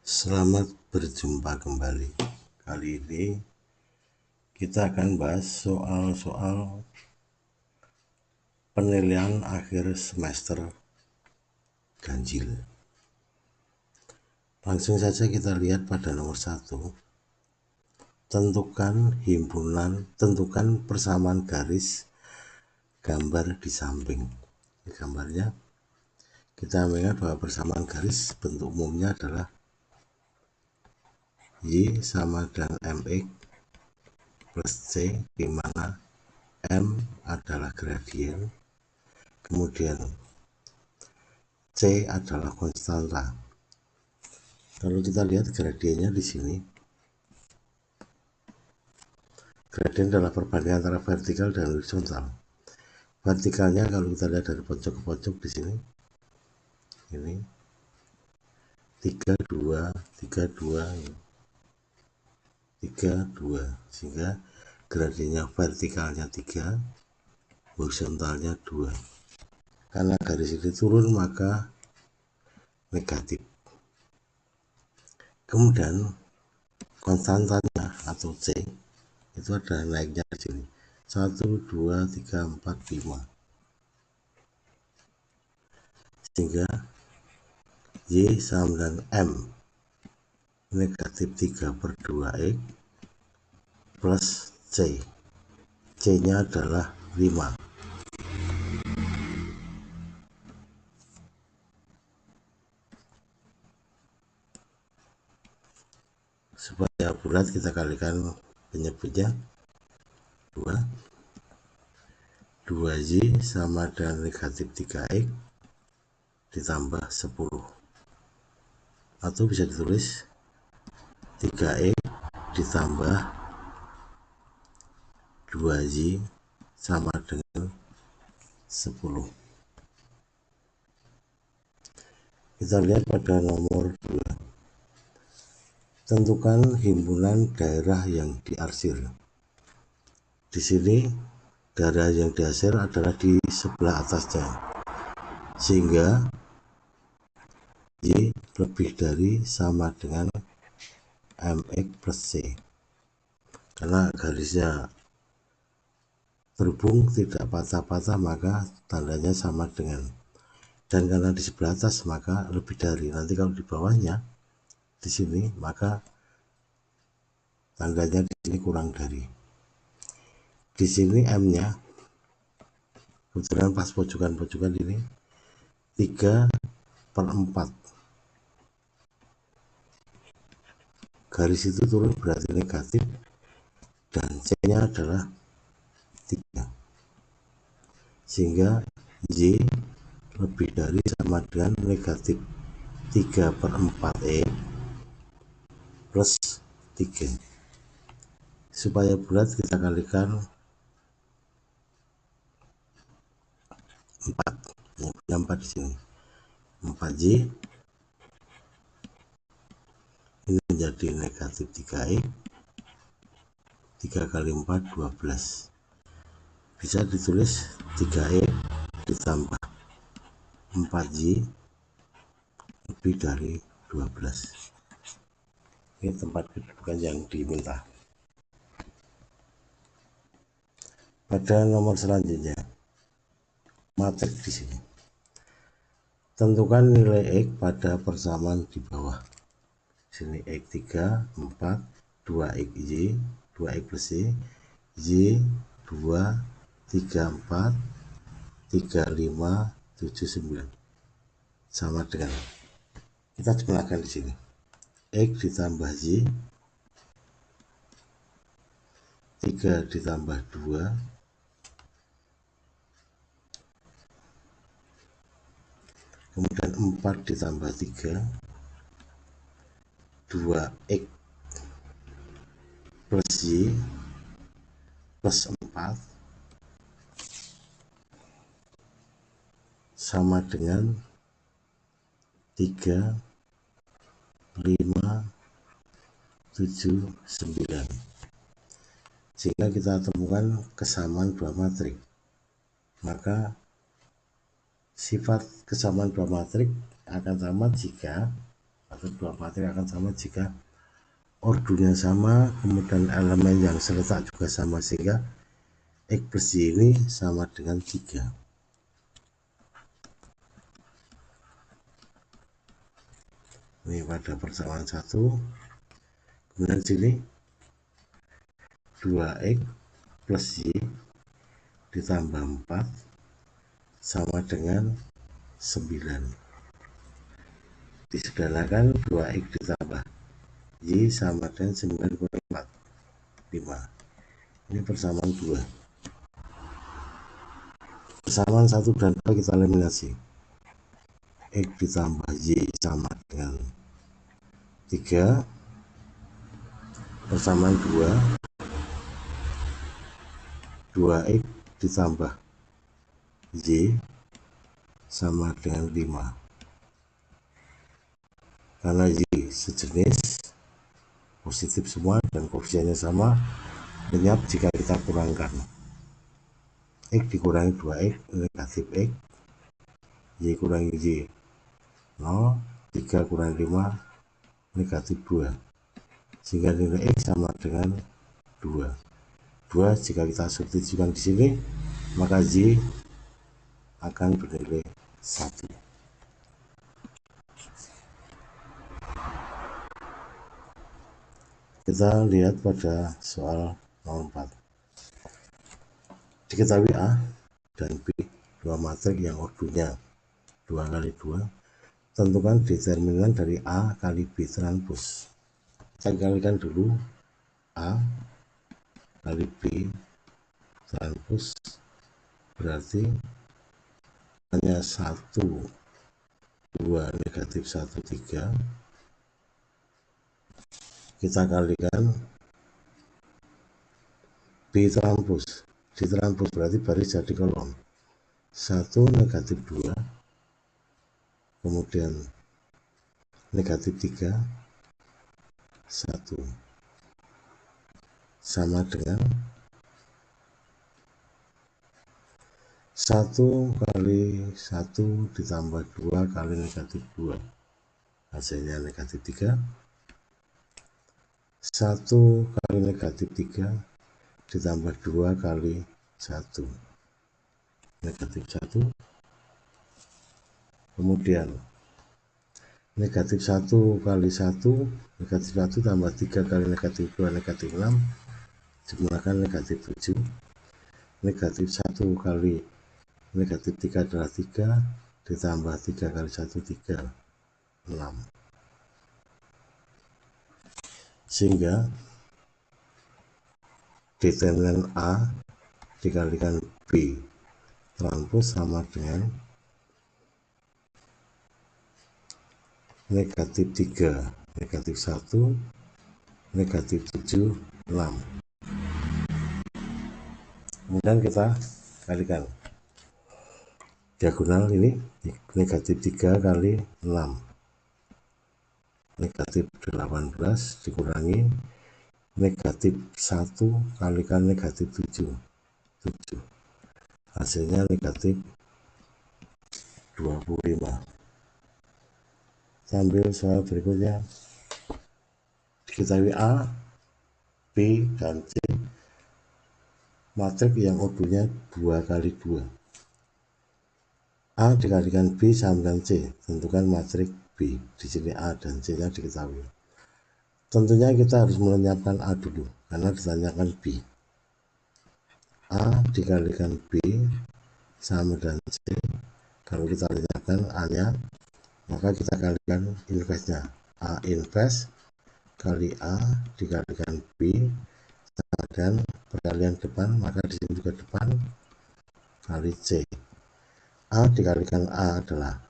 Selamat berjumpa kembali. Kali ini kita akan bahas soal-soal penilaian akhir semester ganjil. Langsung saja kita lihat pada nomor 1. Tentukan persamaan garis gambar di samping. Ini gambarnya kita mengingat bahwa persamaan garis bentuk umumnya adalah Y sama dengan MX plus C, di mana M adalah gradien, kemudian C adalah konstanta. Kalau kita lihat gradiennya di sini, gradien adalah perbandingan antara vertikal dan horizontal. Vertikalnya kalau kita lihat dari pojok ke pojok di sini, ini 3 2 3 2 3 2, sehingga gradiennya vertikalnya 3, horizontalnya 2. Karena garis ini turun maka negatif. Kemudian konstantanya atau C itu ada naiknya di sini 1 2 3 4 5, sehingga Y sama dengan M negatif 3/2X plus C. C nya adalah 5. Supaya bulat kita kalikan penyebutnya 2. 2Y sama dengan negatif 3X ditambah 10, atau bisa ditulis 3X ditambah 2Y sama dengan 10. Kita lihat pada nomor 2. Tentukan himpunan daerah yang diarsir. Di sini daerah yang diarsir adalah di sebelah atasnya, sehingga Y lebih dari sama dengan MX plus C. Karena garisnya terhubung tidak patah-patah maka tandanya sama dengan, dan karena di sebelah atas maka lebih dari. Nanti kalau di bawahnya di sini maka tandanya di sini kurang dari. Di sini M-nya kebetulan pas pojokan-pojokan ini 3/4. Garis itu turun berarti negatif dan C-nya adalah 3, sehingga Y lebih dari sama dengan negatif 3/4 plus 3. Supaya bulat kita kalikan 4, yang 4 di sini 4Y ini menjadi negatif 3X, 3 kali 4 12. Bisa ditulis 3X ditambah 4Y lebih dari 12. Ini tempat kedudukan yang diminta. Pada nomor selanjutnya, matrik di sini. Tentukan nilai X pada persamaan di bawah. Sini X3 4, 2XY 2X plus Y, Y 2 3 4 3 5 7 9 sama dengan, kita jumlahkan di sini X ditambah Y 3 ditambah 2 kemudian 4 ditambah 3 2X plus Y plus 4 sama dengan 3 5 7 9, sehingga kita temukan kesamaan dua matrik. Maka sifat kesamaan dua matrik akan sama jika atau dua matrik akan sama jika ordonya sama, kemudian elemen yang serta juga sama, sehingga X plus Y ini sama dengan 3. Ini pada persamaan 1. Kemudian sini 2X plus Y ditambah 4 sama dengan 9. Disederhanakan 2X ditambah Y sama dengan 9 kurang 4, 5. Ini persamaan 2. Persamaan 1 dan 2 kita eliminasi. X ditambah Y sama dengan 3. Persamaan 2X ditambah Y sama dengan 5. Karena Y sejenis, positif semua dan koefisiennya sama, lenyap jika kita kurangkan. X dikurangi 2X, negatif X. Y kurangi Y, 0. 3 kurangi 5, negatif 2. Sehingga nilai X sama dengan 2. 2 jika kita substitusikan di sini, maka Y akan bernilai 1. Kita lihat pada soal nomor 4. Diketahui A dan B dua matrik yang ordonya 2 kali 2. Tentukan determinan dari A kali B transpos. Kita kalikan dulu A kali B transpos, berarti hanya 1, 2, negatif 1, 3. Kita kalikan B transpos. D transpos berarti baris jadi kolom. 1, negatif 2, kemudian negatif 3, 1. Sama dengan 1 kali 1 ditambah 2 kali negatif 2. Hasilnya negatif 3. 1 kali negatif 3 ditambah 2 kali 1, negatif 1. Kemudian negatif 1 kali 1, negatif 1 tambah 3 kali negatif 2, negatif 6, jumlahkan negatif 7. Negatif 1 kali negatif 3 adalah 3, ditambah 3 kali 1, 3, 6. Sehingga determinan A dikalikan B transpos sama dengan negatif 3, negatif 1, negatif 7, 6. Kemudian kita kalikan diagonal ini, negatif 3 kali 6, negatif 18 dikurangi negatif 1 kalikan negatif 7, 7. Hasilnya negatif 25. Sambil soal berikutnya. Diketahui A, B, dan C matrik yang ordonya 2 kali 2. A dikalikan B sama dengan C. Tentukan matrik B. Di sini A dan C-nya diketahui. Tentunya kita harus melenyapkan A dulu karena ditanyakan B. A dikalikan B sama dengan C. Kalau kita lenyapkan A-nya, maka kita kalikan inverse-nya. A inverse kali A dikalikan B dan perkalian depan, maka di sini juga depan kali C. A dikalikan A adalah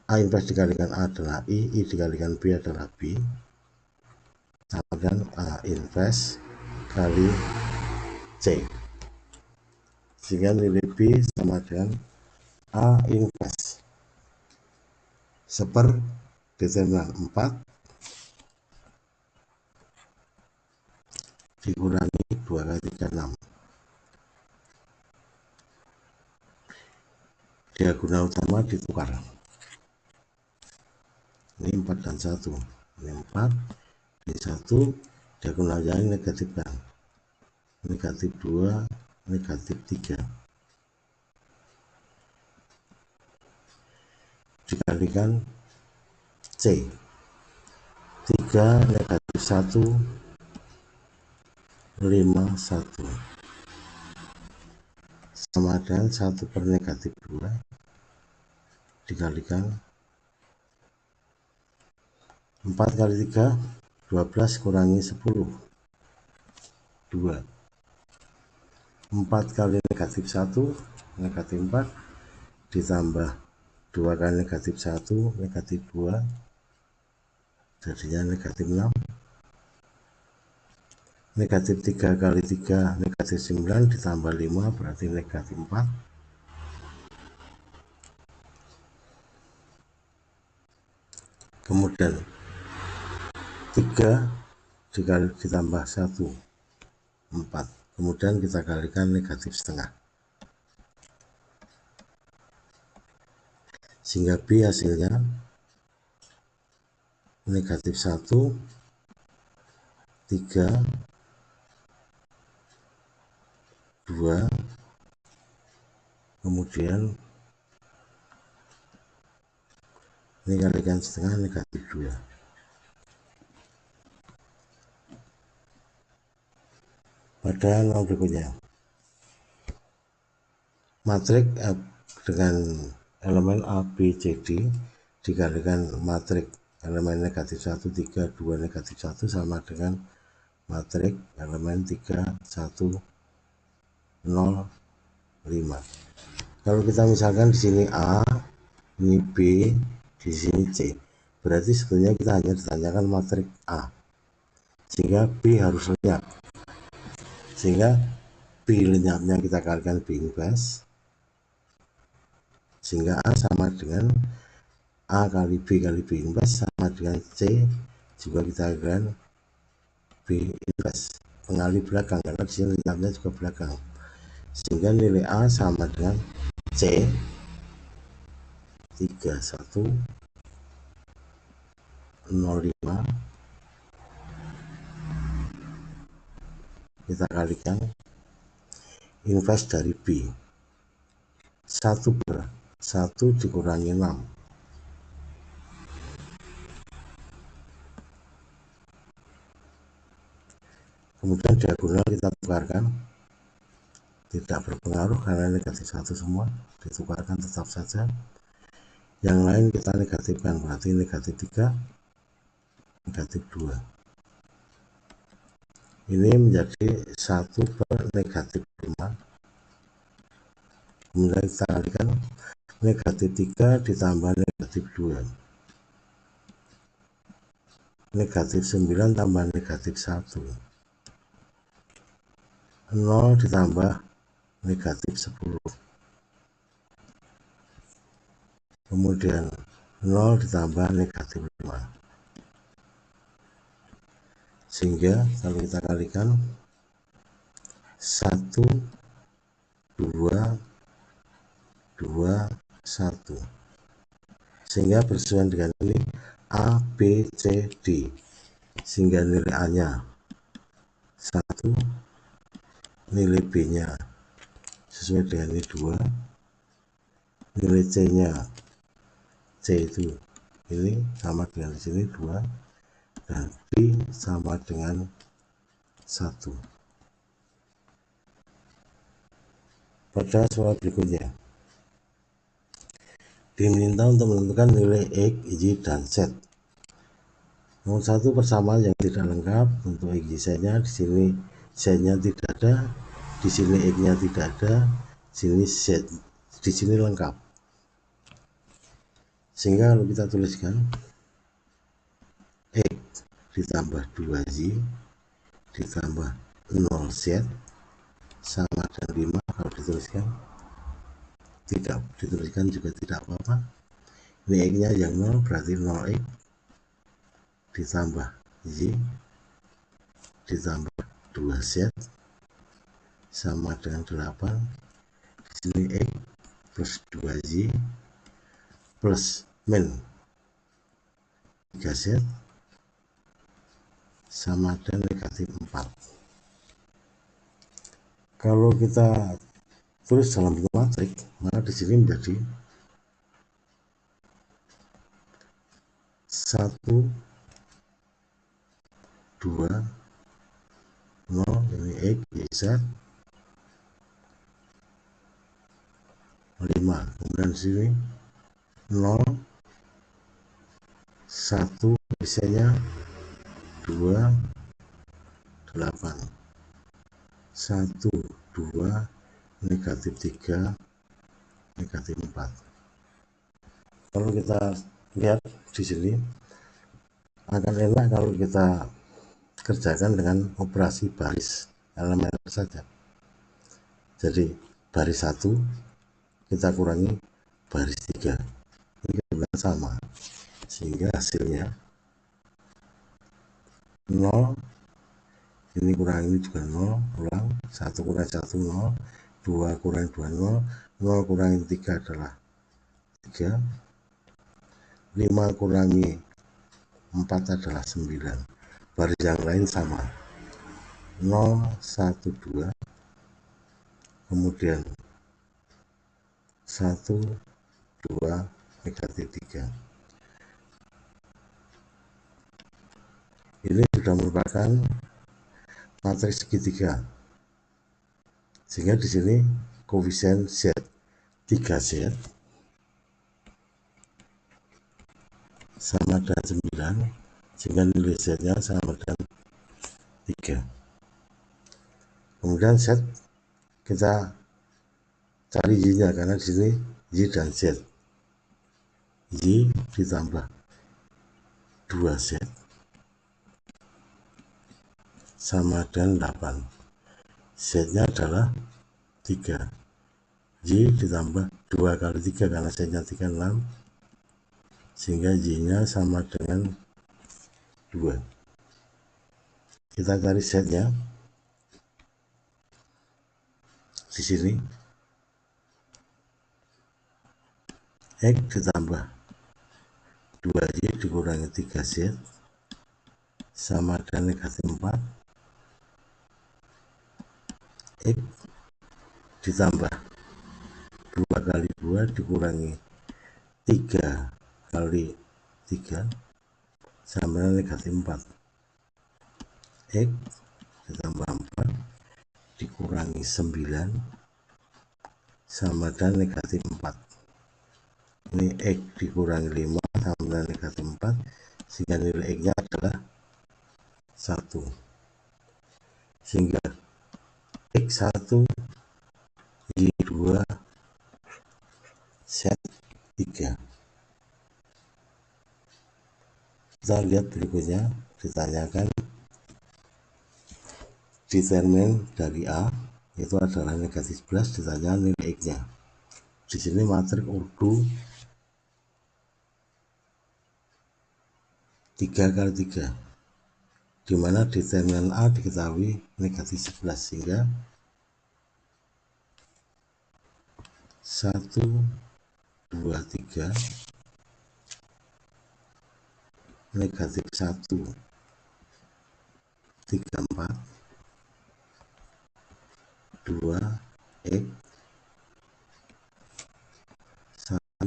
A inverse dikalikan A adalah I dikalikan B adalah B, sama dengan A inverse kali C, sehingga nilai B sama dengan A inverse seper determinan 4 dikurangi 2 kali 3, 6. Diagonal utama ditukar, ini 4 dan 1. ini 4, ini 1, diagonal yang negatifkan, negatif 2, negatif 3, dikalikan C, 3 negatif 1, 5, 1, sama dengan 1 per negatif 2, dikalikan 4 kali 3, 12 kurangi 10, 2, 4 kali negatif 1, negatif 4, ditambah 2 kali negatif 1, negatif 2, jadinya negatif 6, negatif 3 kali 3, negatif 9, ditambah 5, berarti negatif 4, kemudian 3 dikali ditambah 1, 4, kemudian kita kalikan negatif setengah, sehingga B hasilnya negatif 1, 3, 2, kemudian ini kalikan setengah, negatif 2. Pada nomor berikutnya, matrik dengan elemen A, B, C, D dikalikan matrik elemen negatif 1, 3, 2, negatif 1 sama dengan matrik elemen 3, 1, 0, 5. Kalau kita misalkan di sini A, ini B, di sini C, berarti sebetulnya kita hanya ditanyakan matrik A, sehingga B harus lenyap, sehingga B lenyapnya kita kalikan B inverse, sehingga A sama dengan A kali B inverse sama dengan C juga kita kalikan B inverse, pengali belakang, karena di sini lenyapnya juga belakang, sehingga nilai A sama dengan C 3105, kita kalikan inverse dari B, 1 per 1 dikurangi 6, kemudian diagonal kita tukarkan, tidak berpengaruh karena negatif 1 semua, ditukarkan tetap saja, yang lain kita negatifkan, berarti negatif 3, negatif 2, ini menjadi 1 per negatif 5, kemudian kita kalikan negatif 3 ditambah negatif 2, negatif 9 tambah negatif 1, 0 ditambah negatif 10, kemudian 0 ditambah negatif 5, sehingga kalau kita kalikan 1, 2, 2, 1, sehingga bersesuaian dengan ini A, B, C, D, sehingga nilai A nya 1, nilai B nya sesuai dengan ini 2, nilai C nya C itu ini sama dengan di sini 2, dan D sama dengan 1. Pada soal berikutnya, diminta untuk menentukan nilai X, Y, dan Z. Nomor 1 persamaan yang tidak lengkap. Untuk X, Y, Z-nya di sini Z-nya tidak ada, di sini X-nya tidak ada, sini Z, di sini lengkap. Sehingga kalau kita tuliskan X ditambah 2Y ditambah 0Z sama dengan 5, kalau dituliskan tidak dituliskan juga tidak apa-apa. Ini X nya yang 0, berarti 0X ditambah Y ditambah 2Z sama dengan 8. Di sini X plus 2Y plus min 3Z sama dengan negatif 4. Kalau kita tulis dalam bentuk matriks, maka di sini menjadi 1, 2, 0, ini X, Y, Z, 5. Kemudian di sini 0, 1, isinya 2, 8. 1, 2, negatif 3, negatif 4. Kalau kita lihat di sini, akan enak kalau kita kerjakan dengan operasi baris elemen saja. Jadi baris 1 kita kurangi baris 3, ini kebetulan sama, sehingga hasilnya 0, ini kurang ini juga 0, ulang 1 kurang 1 0, 2 kurang 2 0, 0 kurangi 3 adalah 3, 5 kurangi 4 adalah 9. Baris yang lain sama, 0, 1, 2, kemudian 1, 2, negatif 3. Ini sudah merupakan matriks segitiga, sehingga di sini koefisien Z 3Z sama dengan 9, sehingga nilai Z nya sama dengan 3. Kemudian Z kita cari Y nya, karena di sini Y dan Z, Y ditambah 2Z sama dengan 8. Z nya adalah 3, Y ditambah 2 kali 3 karena Z nya 3, 6, sehingga Y nya sama dengan 2. Kita cari Z nya di sini, X ditambah 2Y dikurangi 3Z sama dengan negatif 4. X ditambah 2 kali 2 dikurangi 3 kali 3 sama dengan negatif 4. X ditambah 4 dikurangi 9 sama dengan negatif 4. Ini X dikurangi 5 sama dengan negatif 4, sehingga nilai X nya adalah 1, sehingga X1 Y2 Z3. Kita lihat berikutnya, ditanyakan determin dari A itu adalah negatif 11, ditanya nilai X nya. Di sini matriks urdu 3 kali 3, dimana determinan A diketahui negatif 11, sehingga 1, 2, 3, negatif 1, 3, 4, 2, X, 1,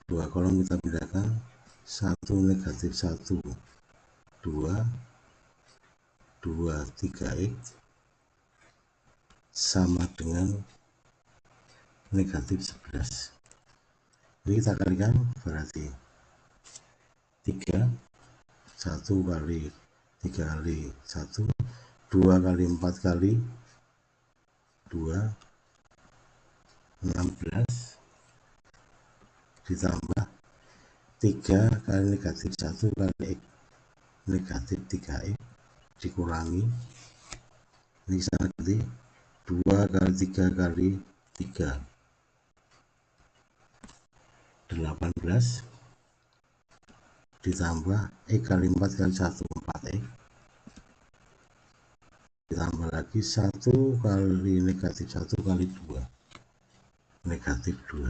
2 kolom kita pindahkan, 1, negatif 1, 2, 2, 3X sama dengan negatif 11. Ini kita kalikan, berarti 3, 1 kali 3 kali 1, 2 kali 4 kali 2, 16, ditambah 3 kali negatif 1 kali X, negatif 3X, dikurangi, ini sana ganti 2 kali 3 kali 3, 18, ditambah X kali 4 kali 1, 4X, ditambah lagi 1 kali negatif 1 kali 2, negatif 2,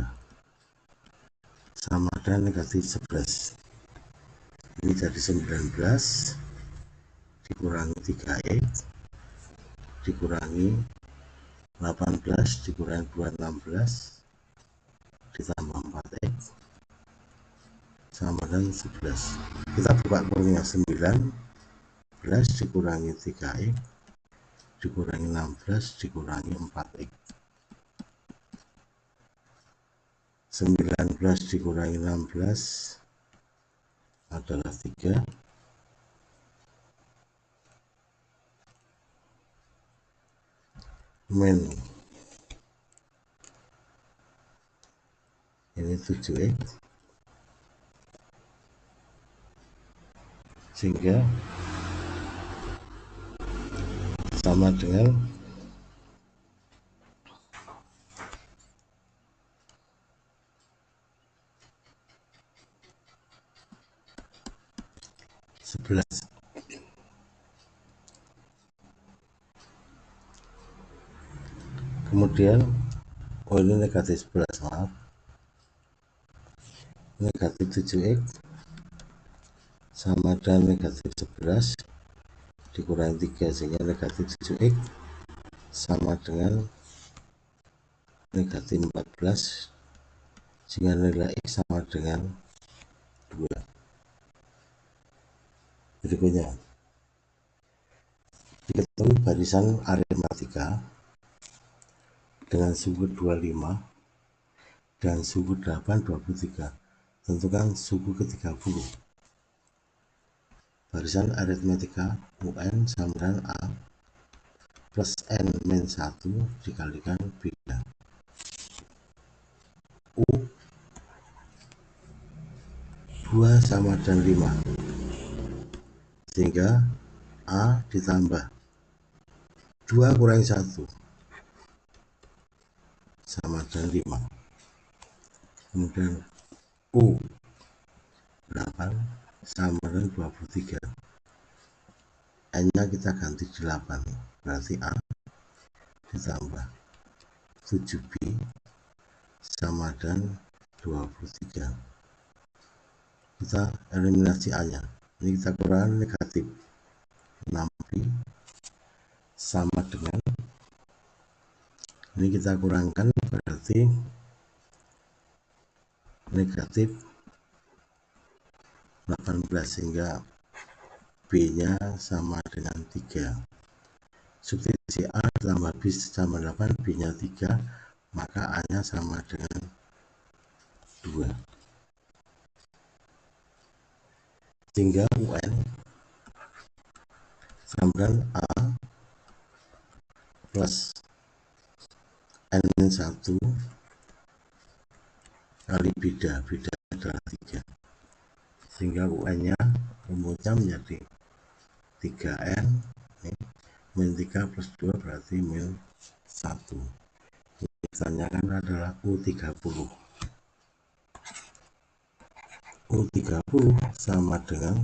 sama dengan negatif 11. Ini jadi 19 dikurangi 3x dikurangi 18 dikurangi 2 16 ditambah 4x sama dengan 11. Kita buka kurungnya 19 dikurangi 3x dikurangi 16 dikurangi 4x. 19 dikurangi 16 adalah 3. Min ini 7x, sehingga sama dengan 11. Kemudian ini negatif 11, maaf, negatif 7x sama dengan negatif 11 dikurangi 3, sehingga negatif 7x sama dengan negatif 14, sehingga nilai x sama dengan 2. Berikutnya, diketahui barisan aritmatika dengan suku 25 dan suku 8 23. Tentukan suku ke-30. Barisan aritmatika UN sama dengan A plus N min 1 dikalikan B. U 2 sama dengan 5, sehingga A ditambah 2 kurangi 1 sama dengan 5. Kemudian U 8 sama dengan 23. N nya kita ganti 8, berarti A ditambah 7B sama dengan 23. Kita eliminasi A nya, ini kita kurang negatif 6B sama dengan, ini kita kurangkan berarti negatif 18, sehingga B nya sama dengan 3. Substitusi A tambah B sama 8, B nya 3, maka A nya sama dengan 2, sehingga UN sama dengan A plus N-1 kali beda adalah 3, sehingga UN nya rumusnya menjadi 3N min 3 plus 2 berarti min 1. Yang ditanyakan adalah U30. U30 sama dengan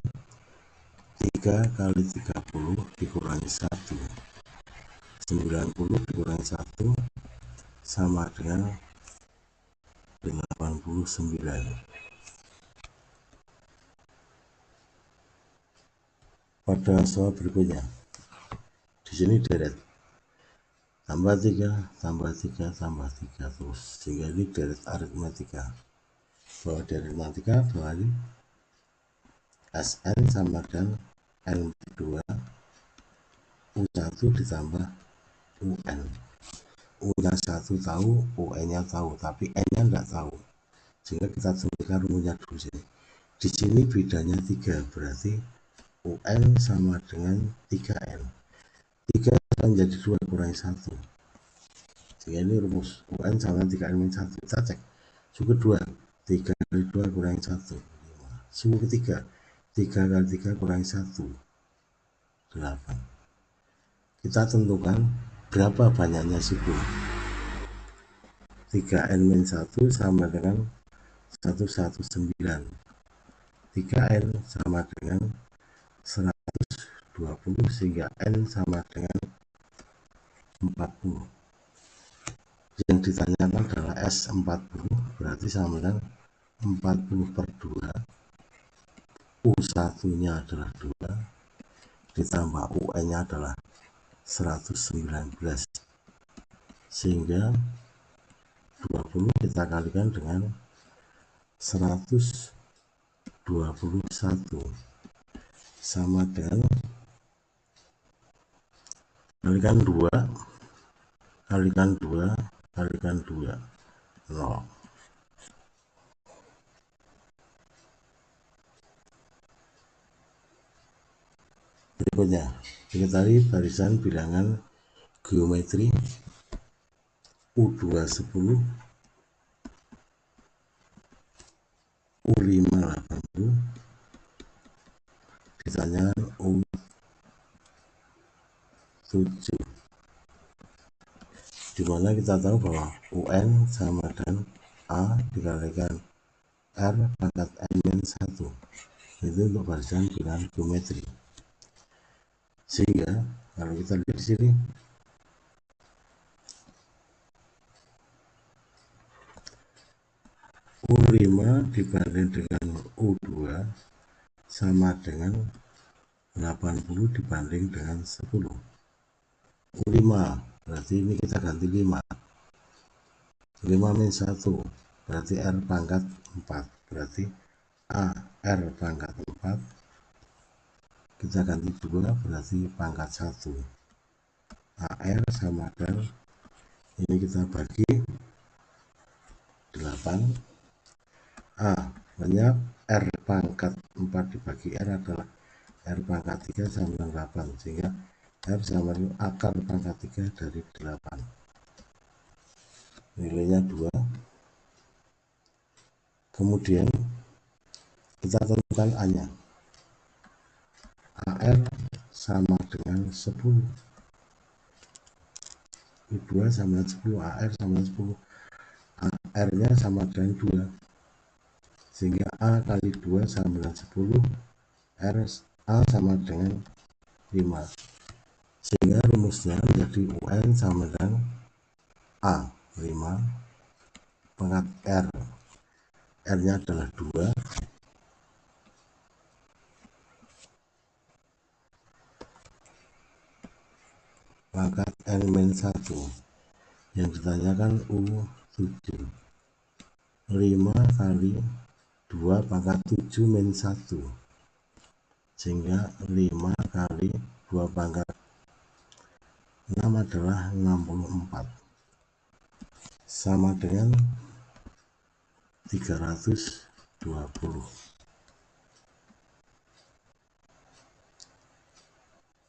3 kali 30 dikurangi 1. 90 dikurangi 1 sama dengan 89. Pada soal berikutnya, di sini deret tambah 3 tambah 3 tambah 3 terus, sehingga ini deret aritmatika. Bahwa dari aritmatika bahwa ini Sn sama dengan N2 U1 ditambah UN. U nya 1 tahu, UN nya tahu, tapi N nya tidak tahu, sehingga kita temukan rumusnya dulu sini. Di sini bedanya 3, berarti UN sama dengan 3N. 3 menjadi 2 kurangi 1, sehingga ini rumus UN sama 3N min 1. Kita cek suku 2, 3 kali 2 kurangi 1, 5. Suku ketiga, 3 kali 3 kurangi 1, 8. Kita tentukan berapa banyaknya suku. 3N min 1 sama dengan 119. 3N sama dengan 120, sehingga N sama dengan 40. Yang ditanyakan adalah S40, berarti sama dengan 40 per 2 U1 nya adalah 2 ditambah UN nya adalah 119, sehingga 20 kita kalikan dengan 121 sama dengan kalikan 2 kalikan 2 kalikan 2 0. Berikutnya diketahui barisan bilangan geometri U210 U580 ditanyakan U7, dimana kita tahu bahwa UN sama dengan A dikalikan R pangkat N-1, itu untuk barisan bilangan geometri. Sehingga kalau kita lihat di sini U5 dibanding dengan U2 sama dengan 80 dibanding dengan 10. U5 berarti ini kita ganti 5 min 1 berarti R pangkat 4, berarti A R pangkat 4 kita ganti 2 berarti pangkat 1. AR sama dengan ini kita bagi 8. A banyak R pangkat 4 dibagi R adalah R pangkat 3 sama dengan 8, sehingga R sama dengan akar pangkat 3 dari 8, nilainya 2. Kemudian kita tentukan A nya, AR sama dengan 10, U2 sama dengan 10, AR sama dengan 10, AR nya sama dengan 2, sehingga A kali 2 sama dengan 10, R A sama dengan 5, sehingga rumusnya menjadi UN sama dengan A 5 pangkat R nya adalah 2 pangkat N-1, yang ditanyakan U7, 5 kali 2 pangkat 7 min 1, sehingga 5 kali 2 pangkat 6 adalah 64, sama dengan 320.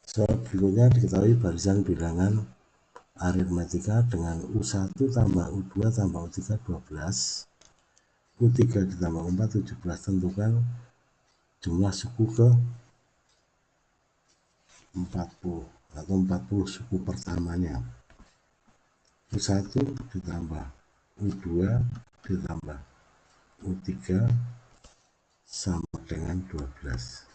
Soal berikutnya diketahui barisan bilangan aritmetika dengan U1 tambah U2 tambah U3 12, U3 ditambah U4 17, tentukan jumlah suku ke 40 atau 40 suku pertamanya. U1 ditambah U2 ditambah U3 sama dengan 12.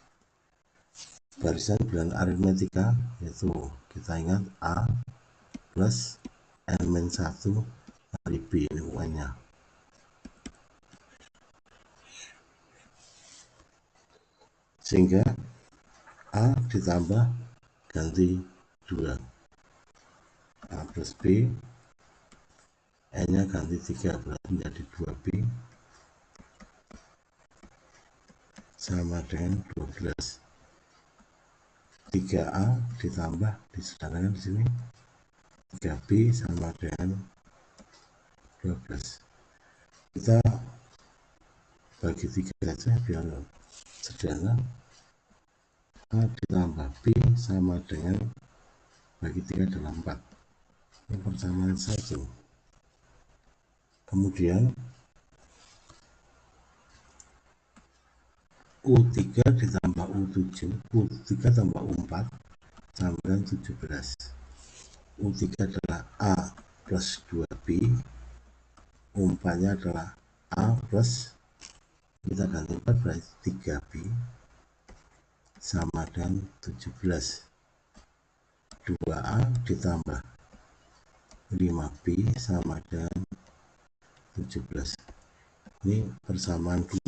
Barisan bilangan aritmetika yaitu kita ingat A plus N-1 kali B, ini UN nya. Sehingga A ditambah ganti 2, A plus B, N nya ganti 3 berarti menjadi 2B sama dengan 12. 3A ditambah disederhanakan di sini 3B sama dengan 12. Kita bagi 3 saja biar sederhana. A ditambah B sama dengan bagi 3 adalah 4. Ini persamaan 1. Kemudian U3 ditambah U7, U3 tambah U4 sama dengan 17. U3 adalah A plus 2B, U4 nya adalah A plus, kita ganti 4 berarti 3B sama dengan 17. 2A ditambah 5B sama dengan 17. Ini persamaan dulu.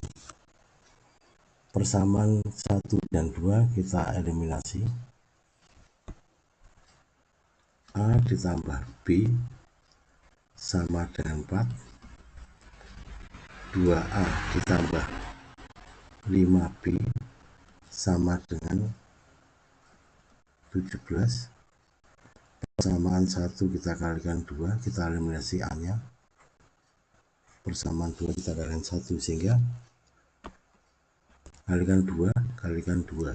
persamaan 1 dan 2 kita eliminasi. A ditambah B sama dengan 4, 2A ditambah 5B sama dengan 17. Persamaan 1 kita kalikan 2, kita eliminasi A nya. Persamaan 2 kita kalikan 1, sehingga kalikan 2 kalikan 2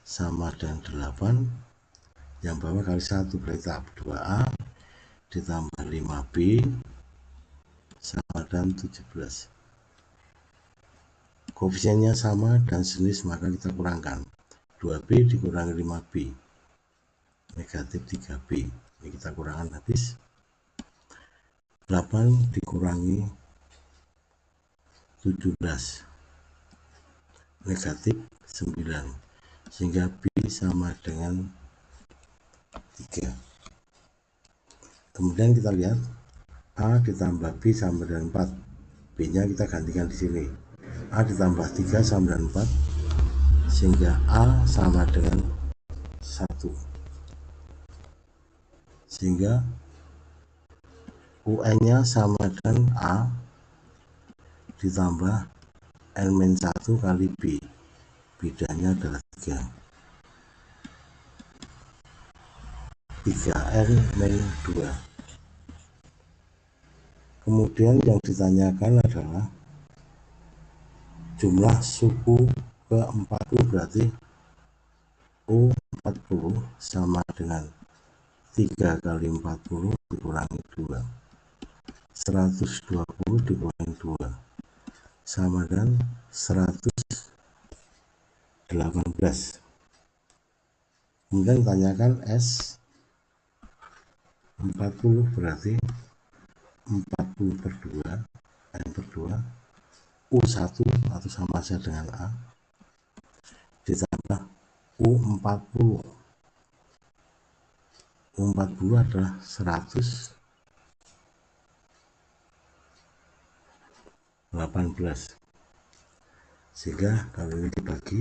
sama dengan 8. Yang bawah kali 1 berarti tahap 2A ditambah 5B sama dengan 17. Koefisiennya sama dan sejenis, maka kita kurangkan 2B dikurangi 5B, negatif 3B. Ini kita kurangkan habis. 8 dikurangi 17, negatif 9, sehingga B sama dengan 3. Kemudian kita lihat A ditambah B sama dengan 4, B nya kita gantikan di sini. A ditambah 3 sama dengan 4, sehingga A sama dengan 1, sehingga UN nya sama dengan A ditambah N-1 kali B, bedanya adalah 3, 3N-2. Kemudian yang ditanyakan adalah jumlah suku ke-40, berarti U40 sama dengan 3 kali 40 dikurangi 2, 120 dikurangi 2 sama dengan 118. Kemudian ditanyakan S 40, berarti 40 per 2, N per 2, U1 atau sama saja dengan A ditambah U40. U40 adalah 118, sehingga kalau ini dibagi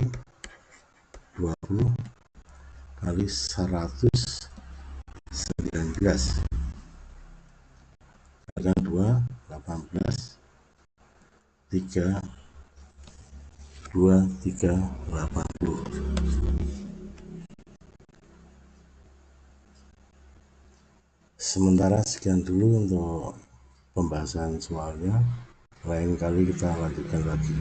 20 kali 119 kalikan 2, 18, 3, 2, 3, 80. Sementara sekian dulu untuk pembahasan soalnya, lain kali kita lanjutkan lagi.